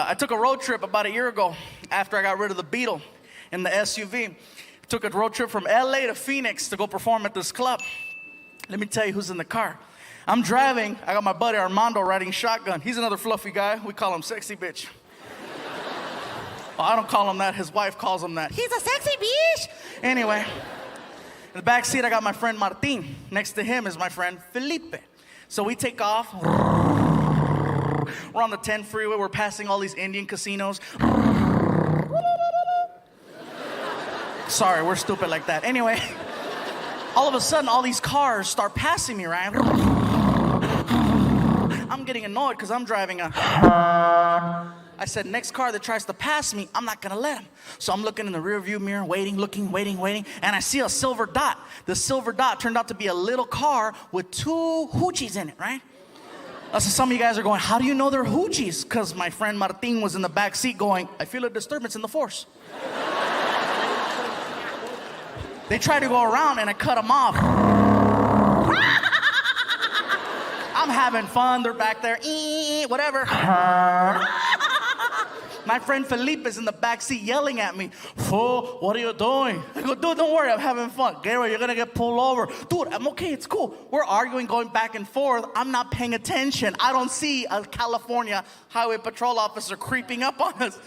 I took a road trip about a year ago after I got rid of the Beetle in the SUV. Took a road trip from LA to Phoenix to go perform at this club. Let me tell you who's in the car. I'm driving. I got my buddy Armando riding shotgun. He's another fluffy guy. We call him Sexy Bitch. Well, I don't call him that. His wife calls him that. He's a sexy bitch. Anyway, in the back seat, I got my friend Martin. Next to him is my friend Felipe. So we take off. We're on the 10 freeway. We're passing all these Indian casinos. Sorry, we're stupid like that. Anyway, all of a sudden, all these cars start passing me, right? I'm getting annoyed because I'm driving a... I said, next car that tries to pass me, I'm not going to let him. So I'm looking in the rearview mirror, waiting, and I see a silver dot. The silver dot turned out to be a little car with two hoochies in it, right? So some of you guys are going, how do you know they're hoochies? Because my friend Martin was in the back seat going, I feel a disturbance in the force. They tried to go around and I cut them off. I'm having fun. They're back there, whatever. My friend Felipe is in the back seat yelling at me, fool, what are you doing? I go, dude, don't worry, I'm having fun. Gabriel, you're going to get pulled over. Dude, I'm okay, it's cool. We're arguing, going back and forth. I'm not paying attention. I don't see a California highway patrol officer creeping up on us.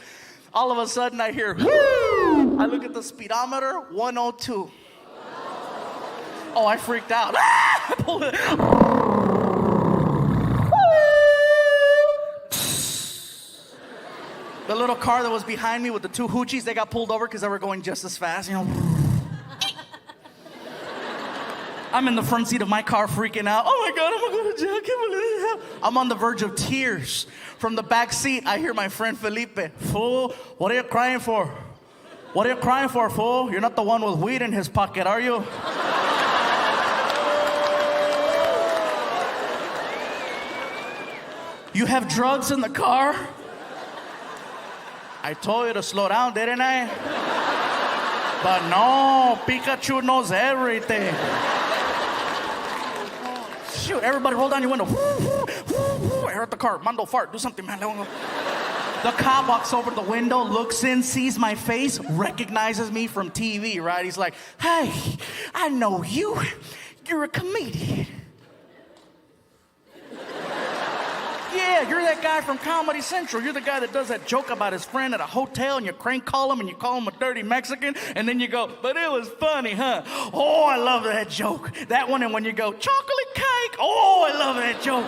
All of a sudden, I hear, whoo! I look at the speedometer, 102. Oh, I freaked out. I pulled it. The little car that was behind me with the two hoochies, they got pulled over because they were going just as fast, you know. I'm in the front seat of my car freaking out. Oh my God, I'm going to go to jail. I can't believe it. I'm on the verge of tears. From the back seat, I hear my friend Felipe, fool, what are you crying for? What are you crying for, fool? You're not the one with weed in his pocket, are you? You have drugs in the car? I told you to slow down, didn't I? But no, Pikachu knows everything. Shoot, everybody roll down your window. I heard the car. Mando, fart. Do something, man. The cop walks over to the window, looks in, sees my face, recognizes me from TV, right? He's like, hey, I know you. You're a comedian. Yeah, you're that guy from Comedy Central. You're the guy that does that joke about his friend at a hotel, and you crank call him, and you call him a dirty Mexican, and then you go, but it was funny, huh? Oh, I love that joke. That one, and when you go, chocolate cake. Oh, I love that joke.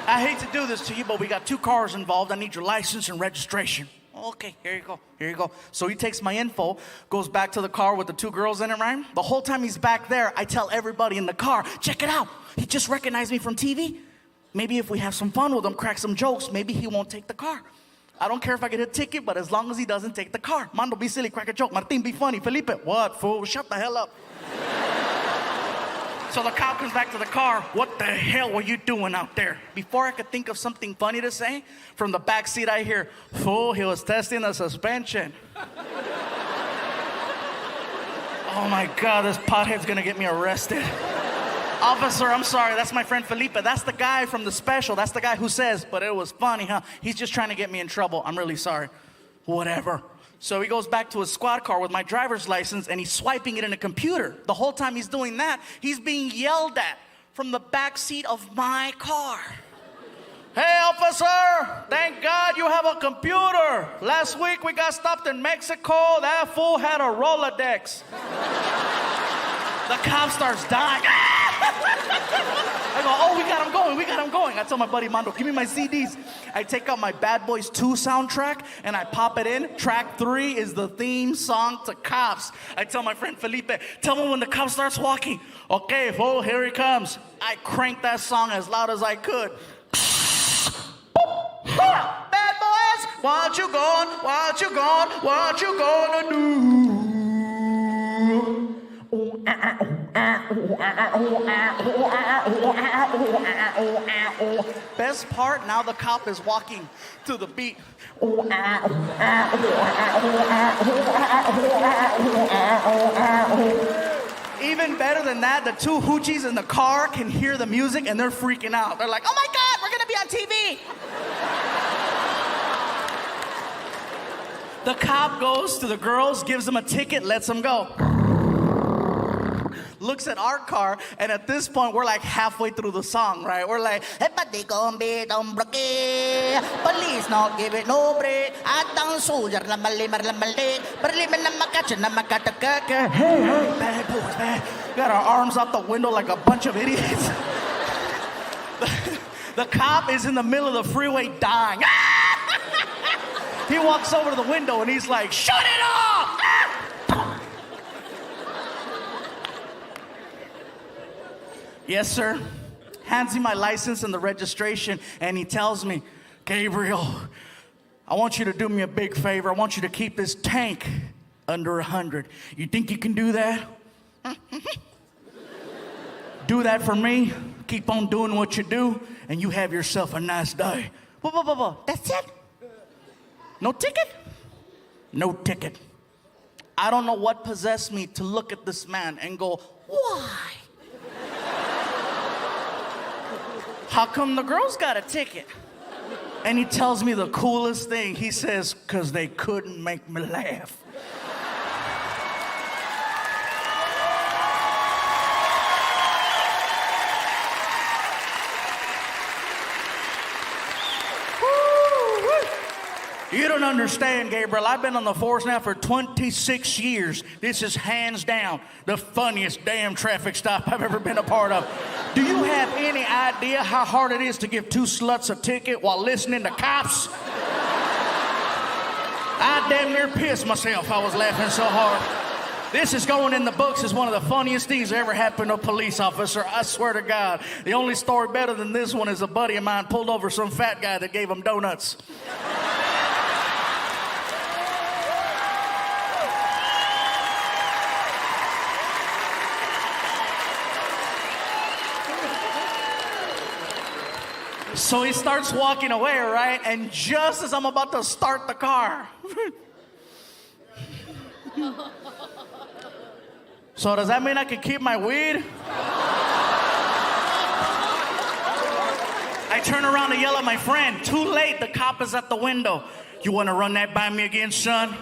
I hate to do this to you, but we got two cars involved. I need your license and registration. Okay, here you go. Here you go. So he takes my info, goes back to the car with the two girls in it, right? The whole time he's back there, I tell everybody in the car, check it out. He just recognized me from TV. Maybe if we have some fun with him, crack some jokes, maybe he won't take the car. I don't care if I get a ticket, but as long as he doesn't take the car. Mando, be silly, crack a joke. Martin, be funny. Felipe, what, fool? Shut the hell up. So the cop comes back to the car. What the hell were you doing out there? Before I could think of something funny to say, from the back seat I hear, fool, he was testing the suspension. Oh my God, this pothead's gonna get me arrested. Officer, I'm sorry, that's my friend Felipe. That's the guy from the special. That's the guy who says, but it was funny, huh? He's just trying to get me in trouble. I'm really sorry. Whatever. So he goes back to his squad car with my driver's license, and he's swiping it in a computer. The whole time he's doing that, he's being yelled at from the back seat of my car. Hey, officer, thank God you have a computer. Last week we got stopped in Mexico. That fool had a Rolodex. The cop starts dying. I go, oh, we got him going. I tell my buddy Mando, give me my CDs. I take out my Bad Boys 2 soundtrack and I pop it in. Track 3 is the theme song to Cops. I tell my friend Felipe, tell me when the cop starts walking. Okay, fool, here he comes. I cranked that song as loud as I could. Bad boys, what you gonna do? Best part, now the cop is walking to the beat. Even better than that, the two hoochies in the car can hear the music and they're freaking out. They're like, oh my God, we're gonna be on TV. The cop goes to the girls, gives them a ticket, lets them go. Looks at our car, and at this point, we're like halfway through the song, right? We're like, police not give it no break. Hey, bad boys, bad. Got our arms out the window like a bunch of idiots. The cop is in the middle of the freeway dying. He walks over to the window and he's like, shut it off! Yes, sir. Hands me my license and the registration, and he tells me, Gabriel, I want you to do me a big favor. I want you to keep this tank under 100. You think you can do that? Do that for me. Keep on doing what you do, and you have yourself a nice day. That's it? No ticket? No ticket. I don't know what possessed me to look at this man and go, why? How come the girls got a ticket? And he tells me the coolest thing. He says, because they couldn't make me laugh. You don't understand, Gabriel. I've been on the force now for 26 years. This is hands down the funniest damn traffic stop I've ever been a part of. Do you have any idea how hard it is to give two sluts a ticket while listening to cops? I damn near pissed myself. I was laughing so hard. This is going in the books as one of the funniest things that ever happened to a police officer. I swear to God. The only story better than this one is a buddy of mine pulled over some fat guy that gave him donuts. So he starts walking away, right? And just as I'm about to start the car. So does that mean I can keep my weed? I turn around to yell at my friend. Too late, the cop is at the window. You want to run that by me again, son?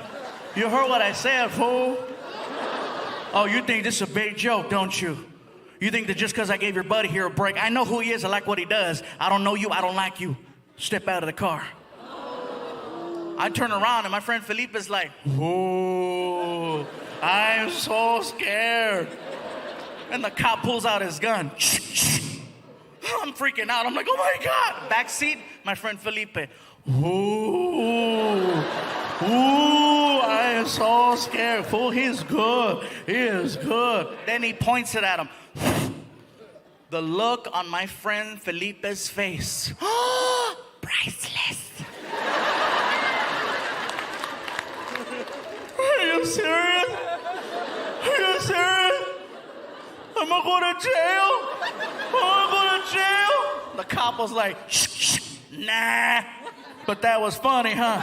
You heard what I said, fool. Oh, you think this is a big joke, don't you? You think that just because I gave your buddy here a break, I know who he is, I like what he does. I don't know you, I don't like you. Step out of the car. I turn around and my friend Felipe is like, oh, I'm so scared. And the cop pulls out his gun. I'm freaking out. I'm like, oh my God. Back seat, my friend Felipe. Ooh, I am so scared. Fool, he's good. He is good. Then he points it at him. The look on my friend Felipe's face. Priceless. Are you serious? Are you serious? I'm gonna go to jail? I'm gonna go to jail? The cop was like, shh, nah. But that was funny, huh?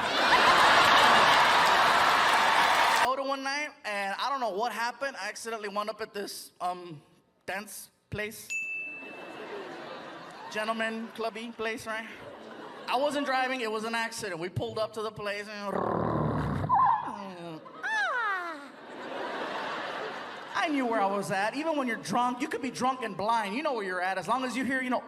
One night, and I don't know what happened. I accidentally wound up at this dance place. Gentleman clubby place, right? I wasn't driving, it was an accident. We pulled up to the place and I knew where I was at. Even when you're drunk, you could be drunk and blind. You know where you're at. As long as you hear, you know.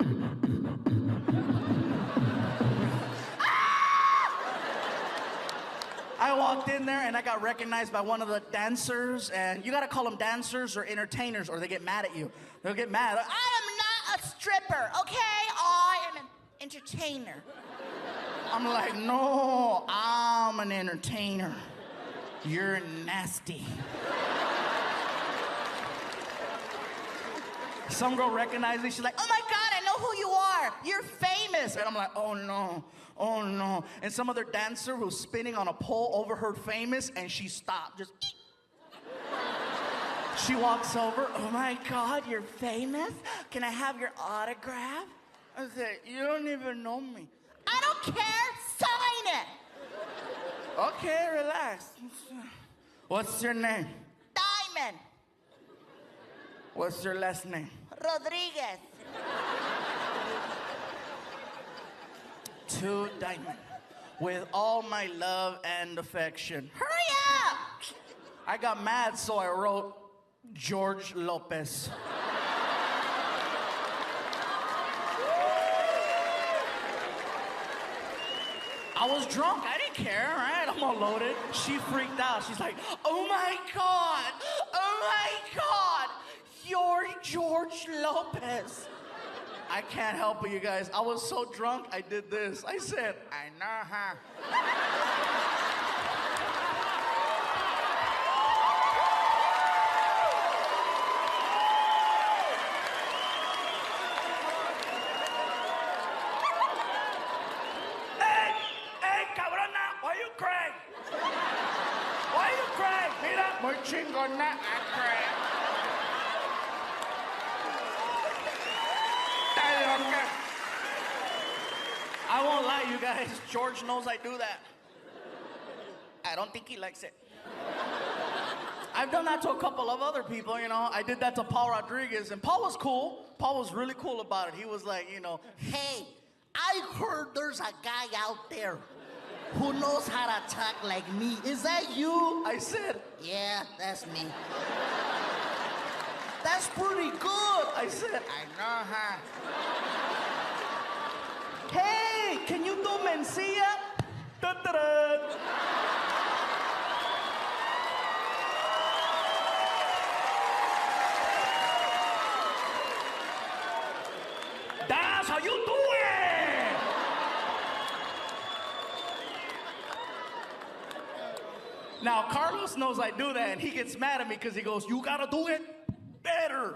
I walked in there and I got recognized by one of the dancers, and you gotta call them dancers or entertainers or they get mad at you. They'll get mad. I am not a stripper, okay? I am an entertainer. I'm like, no, I'm an entertainer. You're nasty. Some girl recognized me. She's like, oh my God, I know who you are. You're famous. And I'm like, oh no. Oh no. And some other dancer who's spinning on a pole overheard famous and she stopped. Just She walks over. Oh my God, you're famous? Can I have your autograph? I said, you don't even know me. I don't care. Sign it. Okay, relax. What's your name? Diamond. What's your last name? Rodriguez. 2 Diamond. With all my love and affection. Hurry up! I got mad, so I wrote George Lopez. I was drunk, I didn't care, right? I'm all loaded. She freaked out. She's like, oh my God, you're George Lopez. I can't help it, you guys. I was so drunk, I did this. I said, I know, huh? Hey, cabrona, why you crying? Why you crying? Mira, muy chingona, I cry. I won't lie, you guys. George knows I do that. I don't think he likes it. I've done that to a couple of other people, you know. I did that to Paul Rodriguez, and Paul was cool. Paul was really cool about it. He was like, you know, hey, I heard there's a guy out there who knows how to talk like me. Is that you? I said, yeah, that's me. that's pretty good. I said, I know, huh? Hey, can you do Mencia? Da-da-da. That's how you do it. Now, Carlos knows I do that, and he gets mad at me because he goes, you gotta do it better.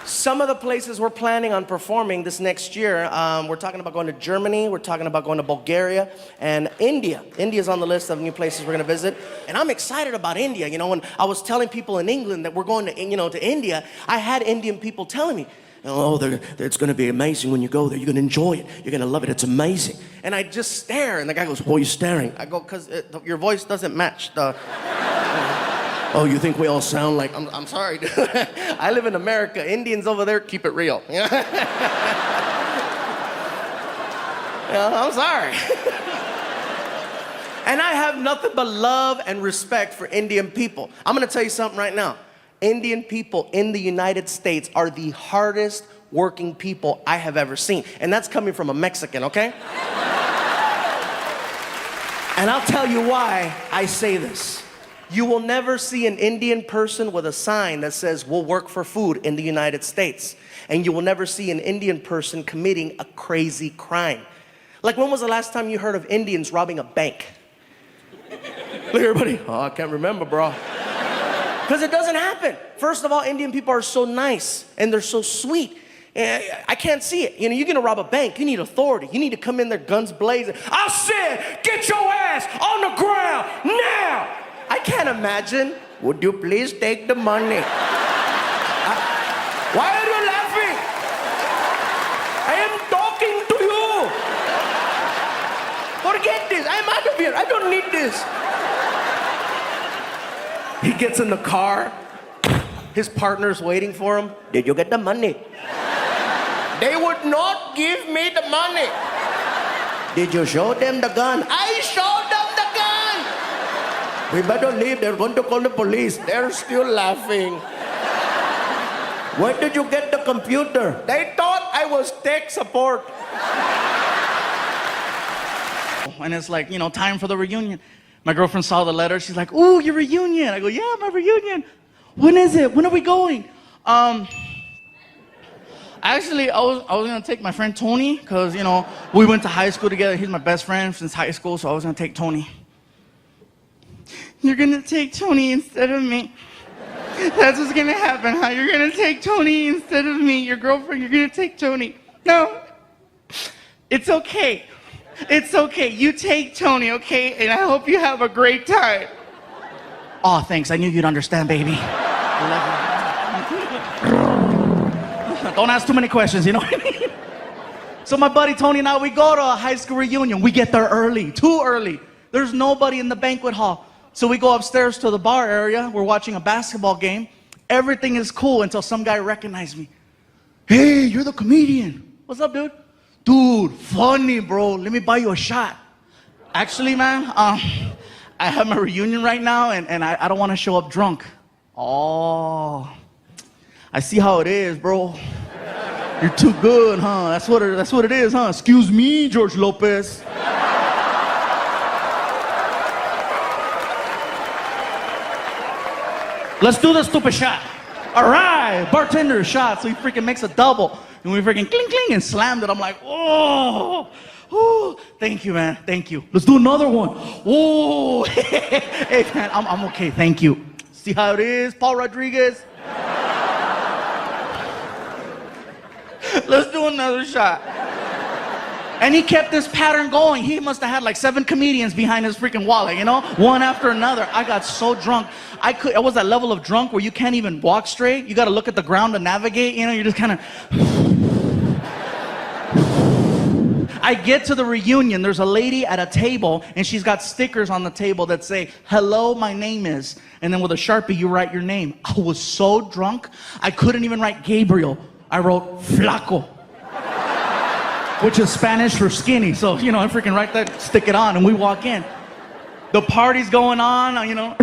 Some of the places we're planning on performing this next year, we're talking about going to Germany, we're talking about going to Bulgaria, and India. India's on the list of new places we're gonna visit. And I'm excited about India. You know, when I was telling people in England that we're going to, to India, I had Indian people telling me, oh, it's gonna be amazing when you go there. You're gonna enjoy it. You're gonna love it. It's amazing. And I just stare, and the guy goes, why are you staring? I go, because your voice doesn't match the... Oh, you think we all sound like... I'm sorry, dude. I live in America. Indians over there, keep it real. I'm sorry. And I have nothing but love and respect for Indian people. I'm gonna tell you something right now. Indian people in the United States are the hardest working people I have ever seen. And that's coming from a Mexican, okay? And I'll tell you why I say this. You will never see an Indian person with a sign that says, we'll work for food in the United States. And you will never see an Indian person committing a crazy crime. Like, when was the last time you heard of Indians robbing a bank? Look, everybody, oh, I can't remember, bro. Because it doesn't happen. First of all, Indian people are so nice and they're so sweet. I can't see it. You know, you're gonna rob a bank, you need authority. You need to come in there guns blazing. I said, get your ass on the ground now! I can't imagine. Would you please take the money? Why are you laughing? I am talking to you. Forget this. I'm out of here. I don't need this. He gets in the car. His partner's waiting for him. Did you get the money? They would not give me the money. Did you show them the gun? I showed them the gun. We better leave. They're going to call the police. They're still laughing. Where did you get the computer? They thought I was tech support. And it's like, you know, time for the reunion. My girlfriend saw the letter. She's like, ooh, your reunion. I go, yeah, my reunion. When is it? When are we going? Actually, I was gonna take my friend Tony, because, you know, we went to high school together. He's my best friend since high school, so I was gonna take Tony. You're gonna take Tony instead of me. That's what's gonna happen, huh? You're gonna take Tony instead of me. Your girlfriend, you're gonna take Tony. No, it's okay. It's okay. You take Tony, okay? And I hope you have a great time. Oh, thanks. I knew you'd understand, baby. I love you. Don't ask too many questions, you know what I mean? So my buddy Tony and I, we go to a high school reunion. We get there early, too early. There's nobody in the banquet hall. So we go upstairs to the bar area. We're watching a basketball game. Everything is cool until some guy recognized me. Hey, you're the comedian. What's up, dude? Dude, funny, bro. Let me buy you a shot. Actually, man, I have my reunion right now, and I don't want to show up drunk. Oh, I see how it is, bro. You're too good, huh? That's what it is, huh? Excuse me, George Lopez. Let's do the stupid shot. All right, bartender shot. So he freaking makes a double, and we freaking cling cling and slammed it. I'm like, oh. Ooh, thank you, man. Thank you. Let's do another one. Oh, hey, man, I'm okay. Thank you. See how it is, Paul Rodriguez? Let's do another shot. And he kept this pattern going. He must have had like 7 comedians behind his freaking wallet, you know? One after another. I got so drunk. I was that level of drunk where you can't even walk straight. You got to look at the ground to navigate, you know? You're just kind of... I get to the reunion, there's a lady at a table, and she's got stickers on the table that say, hello, my name is, and then with a Sharpie, you write your name. I was so drunk, I couldn't even write Gabriel. I wrote Flaco, which is Spanish for skinny. So, you know, I freaking write that, stick it on, and we walk in. The party's going on, you know.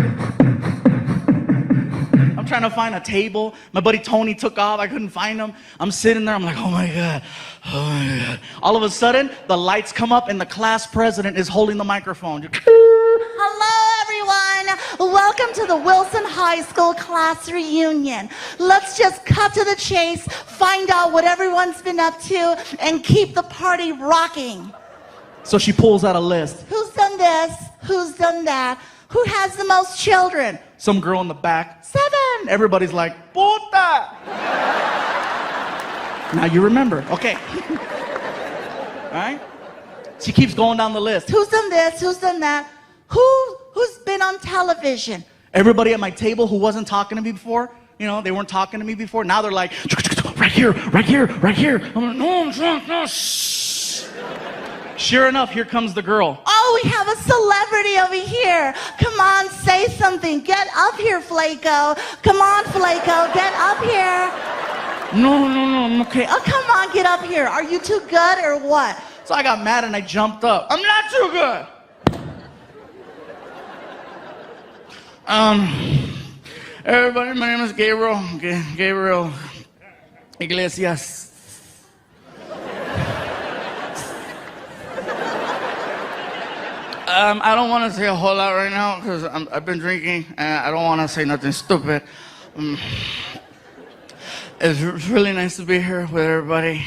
I'm trying to find a table. My buddy Tony took off. I couldn't find him. I'm sitting there. I'm like, oh my God. Oh my God. All of a sudden, the lights come up and the class president is holding the microphone. Hello, everyone. Welcome to the Wilson High School class reunion. Let's just cut to the chase, find out what everyone's been up to, and keep the party rocking. So she pulls out a list. Who's done this? Who's done that? Who has the most children? Some girl in the back. 7. Everybody's like, puta. Now you remember. Okay. All right? She keeps going down the list. Who's done this? Who's done that? Who's been on television? Everybody at my table who wasn't talking to me before, you know, they weren't talking to me before. Now they're like, right here, right here, right here. I'm like, no, I'm drunk, no, shh. Sure enough, here comes the girl. Oh, we have a celebrity over here. Come on, say something. Get up here, Flaco. Come on, Flaco, get up here. No, I'm okay. Oh, come on, get up here. Are you too good or what? So I got mad and I jumped up. I'm not too good. Everybody, my name is Gabriel. Gabriel Iglesias. I don't want to say a whole lot right now because I've been drinking and I don't want to say nothing stupid. It's really nice to be here with everybody.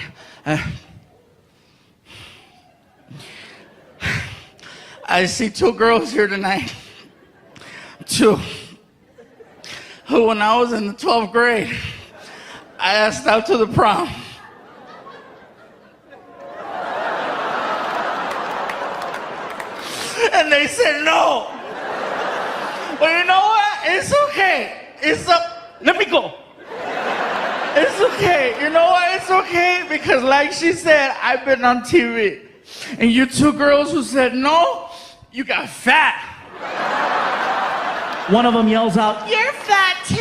I see 2 girls here tonight. 2 who, when I was in the 12th grade, I asked out to the prom. And they said no. But you know what? It's okay. Let me go. It's okay. You know what? It's okay because like she said, I've been on TV. And you 2 girls who said no, you got fat. One of them yells out, You're fat too.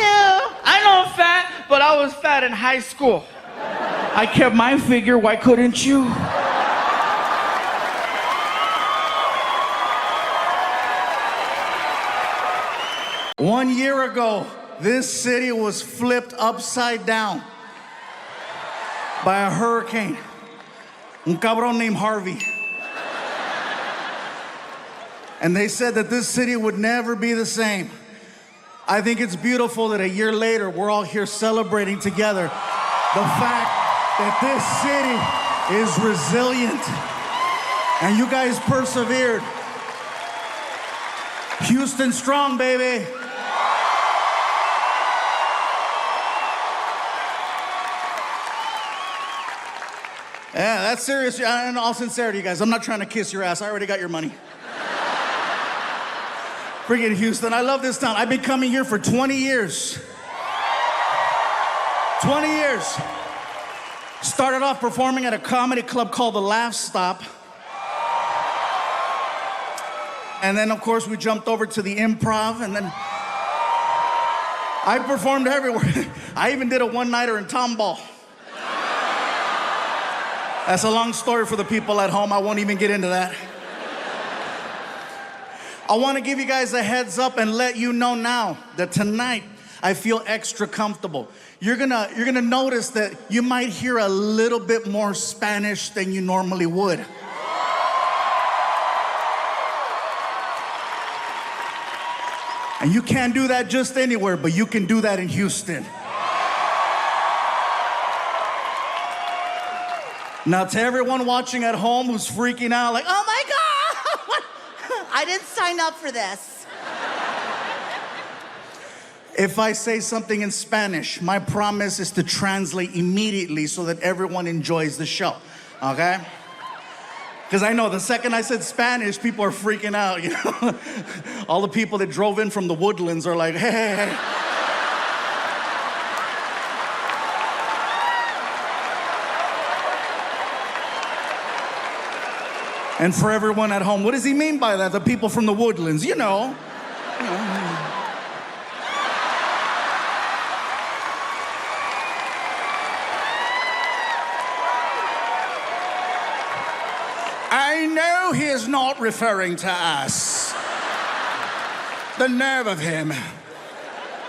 I know I'm fat, but I was fat in high school. I kept my figure, why couldn't you? One year ago, this city was flipped upside down by a hurricane. Un cabrón named Harvey. And they said that this city would never be the same. I think it's beautiful that a year later, we're all here celebrating together the fact that this city is resilient. And you guys persevered. Houston strong, baby. Yeah, that's serious. In all sincerity, guys, I'm not trying to kiss your ass. I already got your money. Friggin' Houston, I love this town. I've been coming here for 20 years. 20 years. Started off performing at a comedy club called The Laugh Stop. And then, of course, we jumped over to the Improv, and then I performed everywhere. I even did a one-nighter in Tomball. That's a long story for the people at home. I won't even get into that. I want to give you guys a heads up and let you know now that tonight I feel extra comfortable. You're gonna notice that you might hear a little bit more Spanish than you normally would. And you can't do that just anywhere, but you can do that in Houston. Now, to everyone watching at home who's freaking out, like, oh my God, I didn't sign up for this. if I say something in Spanish, my promise is to translate immediately so that everyone enjoys the show, okay? Because I know the second I said Spanish, people are freaking out, you know? All the people that drove in from the Woodlands are like, hey. And for everyone at home, what does he mean by that? The people from the Woodlands, you know. I know he is not referring to us. The nerve of him.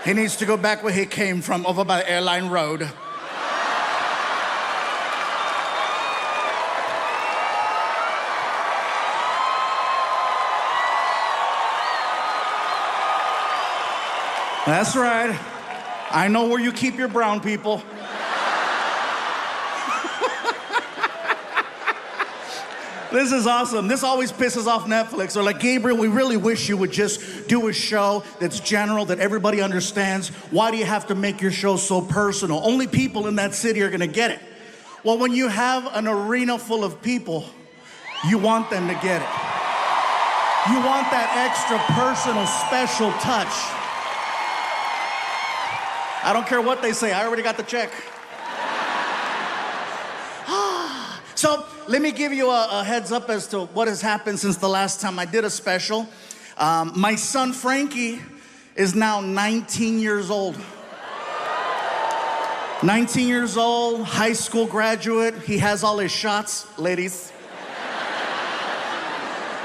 He needs to go back where he came from, over by Airline Road. That's right. I know where you keep your brown people. This is awesome. This always pisses off Netflix. They're like, Gabriel, we really wish you would just do a show that's general, that everybody understands. Why do you have to make your show so personal? Only people in that city are gonna get it. Well, when you have an arena full of people, you want them to get it. You want that extra personal, special touch. I don't care what they say, I already got the check. So let me give you a heads up as to what has happened since the last time I did a special. My son Frankie is now 19 years old. 19 years old, high school graduate. He has all his shots, ladies.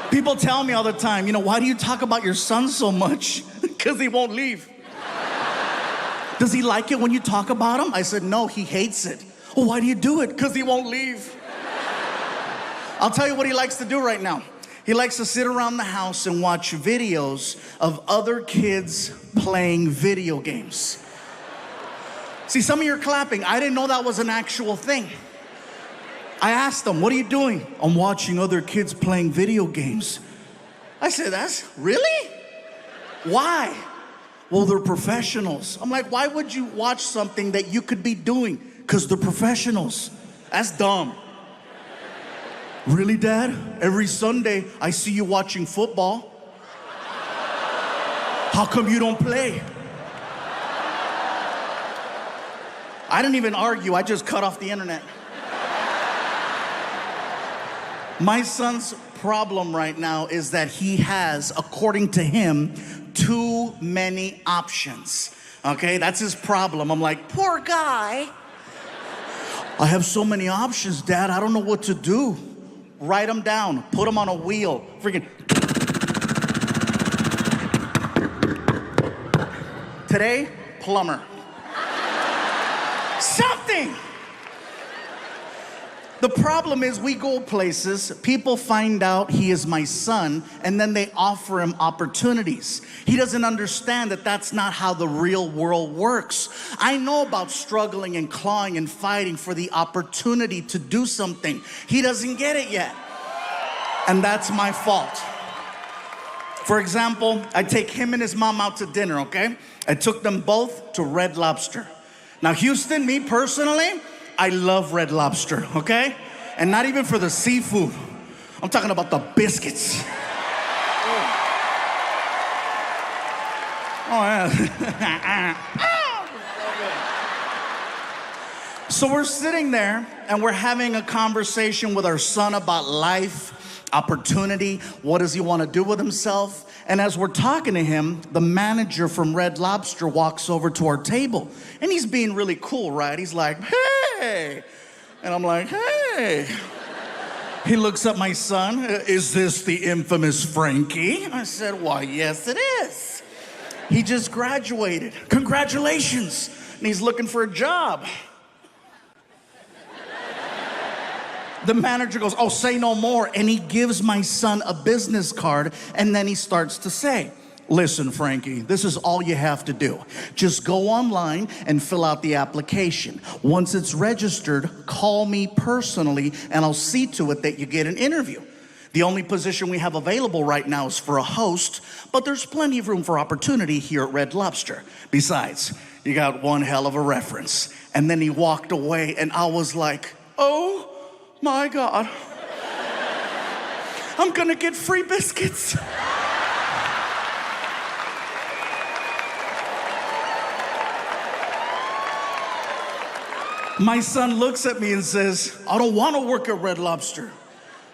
People tell me all the time, you know, why do you talk about your son so much? Because he won't leave. Does he like it when you talk about him? I said, no, he hates it. Well, why do you do it? Because he won't leave. I'll tell you what he likes to do right now. He likes to sit around the house and watch videos of other kids playing video games. See, some of you are clapping. I didn't know that was an actual thing. I asked him, what are you doing? I'm watching other kids playing video games. I said, that's really? Why? Well, they're professionals. I'm like, why would you watch something that you could be doing? Because they're professionals. That's dumb. Really, Dad? Every Sunday, I see you watching football. How come you don't play? I didn't even argue, I just cut off the internet. My son's problem right now is that he has, according to him, too many options. Okay, that's his problem. I'm like, poor guy. I have so many options, Dad, I don't know what to do. Write them down, put them on a wheel, freaking. Today, plumber. Something. The problem is we go places, people find out he is my son, and then they offer him opportunities. He doesn't understand that that's not how the real world works. I know about struggling and clawing and fighting for the opportunity to do something. He doesn't get it yet. And that's my fault. For example, I take him and his mom out to dinner, okay? I took them both to Red Lobster. Now, Houston, me personally, I love Red Lobster, okay? And not even for the seafood. I'm talking about the biscuits. Oh, yeah. So we're sitting there and we're having a conversation with our son about life, opportunity, what does he want to do with himself? And as we're talking to him, the manager from Red Lobster walks over to our table. And he's being really cool, right? He's like, hey. And I'm like, hey. He looks at my son. Is this the infamous Frankie? I said, why, yes, it is. He just graduated. Congratulations. And he's looking for a job. The manager goes, oh, say no more. And he gives my son a business card. And then he starts to say, listen, Frankie, this is all you have to do. Just go online and fill out the application. Once it's registered, call me personally, and I'll see to it that you get an interview. The only position we have available right now is for a host, but there's plenty of room for opportunity here at Red Lobster. Besides, you got one hell of a reference. And then he walked away, and I was like, oh my God. I'm gonna get free biscuits. My son looks at me and says, I don't want to work at Red Lobster.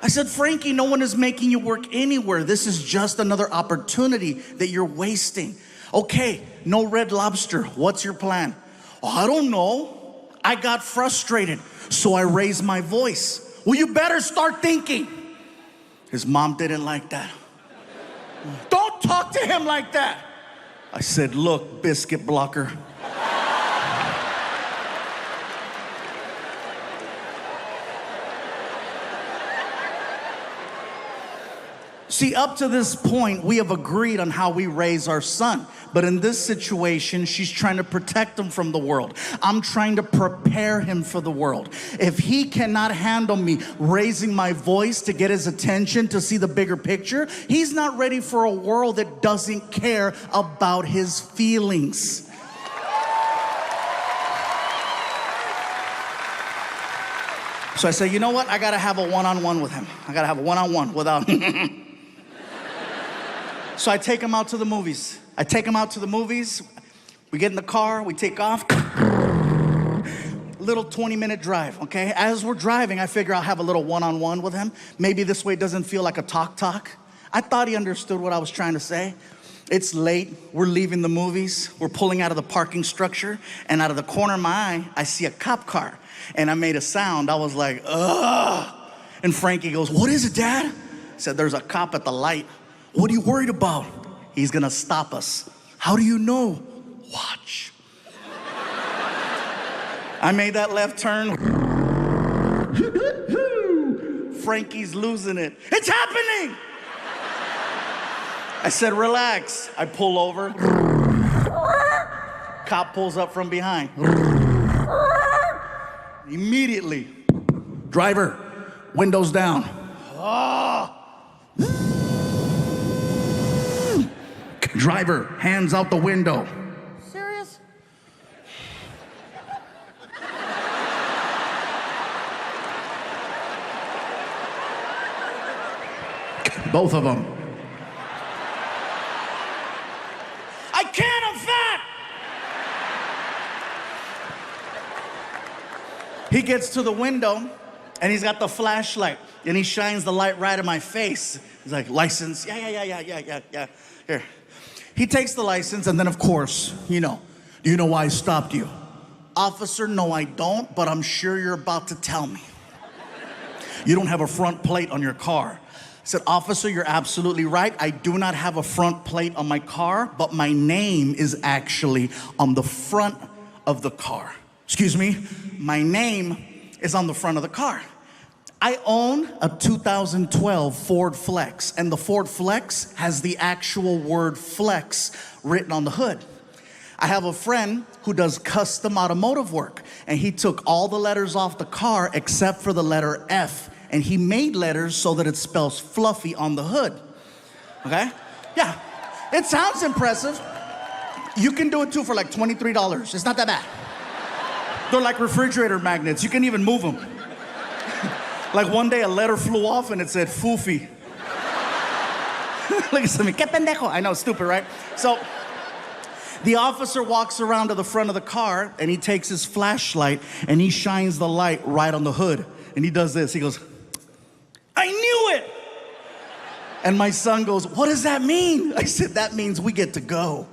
I said, Frankie, no one is making you work anywhere. This is just another opportunity that you're wasting. Okay, no Red Lobster. What's your plan? Oh, I don't know. I got frustrated, so I raised my voice. Well, you better start thinking. His mom didn't like that. Don't talk to him like that. I said, look, biscuit blocker. See, up to this point, we have agreed on how we raise our son. But in this situation, she's trying to protect him from the world. I'm trying to prepare him for the world. If he cannot handle me raising my voice to get his attention, to see the bigger picture, he's not ready for a world that doesn't care about his feelings. So I say, you know what? I gotta have a one-on-one with him. I gotta have a one-on-one without... So I take him out to the movies. We get in the car, we take off. Little 20-minute drive, okay? As we're driving, I figure I'll have a little one-on-one with him. Maybe this way it doesn't feel like a talk. I thought he understood what I was trying to say. It's late, we're leaving the movies. We're pulling out of the parking structure, and out of the corner of my eye, I see a cop car. And I made a sound. I was like, ugh. And Frankie goes, what is it, Dad? I said, there's a cop at the light. What are you worried about? He's gonna stop us. How do you know? Watch. I made that left turn. Frankie's losing it. It's happening! I said, relax. I pull over. Cop pulls up from behind. Immediately. Driver, windows down. Oh. Driver, hands out the window. Serious? Both of them. I can't, I'm fat! He gets to the window, and he's got the flashlight, and he shines the light right in my face. He's like, license? Yeah. Here. He takes the license, and then, of course, do you know why I stopped you? Officer, no, I don't, but I'm sure you're about to tell me. You don't have a front plate on your car. I said, officer, you're absolutely right. I do not have a front plate on my car, but my name is actually on the front of the car. Excuse me, my name is on the front of the car. I own a 2012 Ford Flex, and the Ford Flex has the actual word flex written on the hood. I have a friend who does custom automotive work, and he took all the letters off the car except for the letter F, and he made letters so that it spells fluffy on the hood. Okay? Yeah, it sounds impressive. You can do it too for like $23. It's not that bad. They're like refrigerator magnets. You can even move them. Like one day a letter flew off and it said Fufi. Look at me, que pendejo. I know, stupid, right? So the officer walks around to the front of the car and he takes his flashlight and he shines the light right on the hood. And he does this, he goes, I knew it! And my son goes, what does that mean? I said, that means we get to go.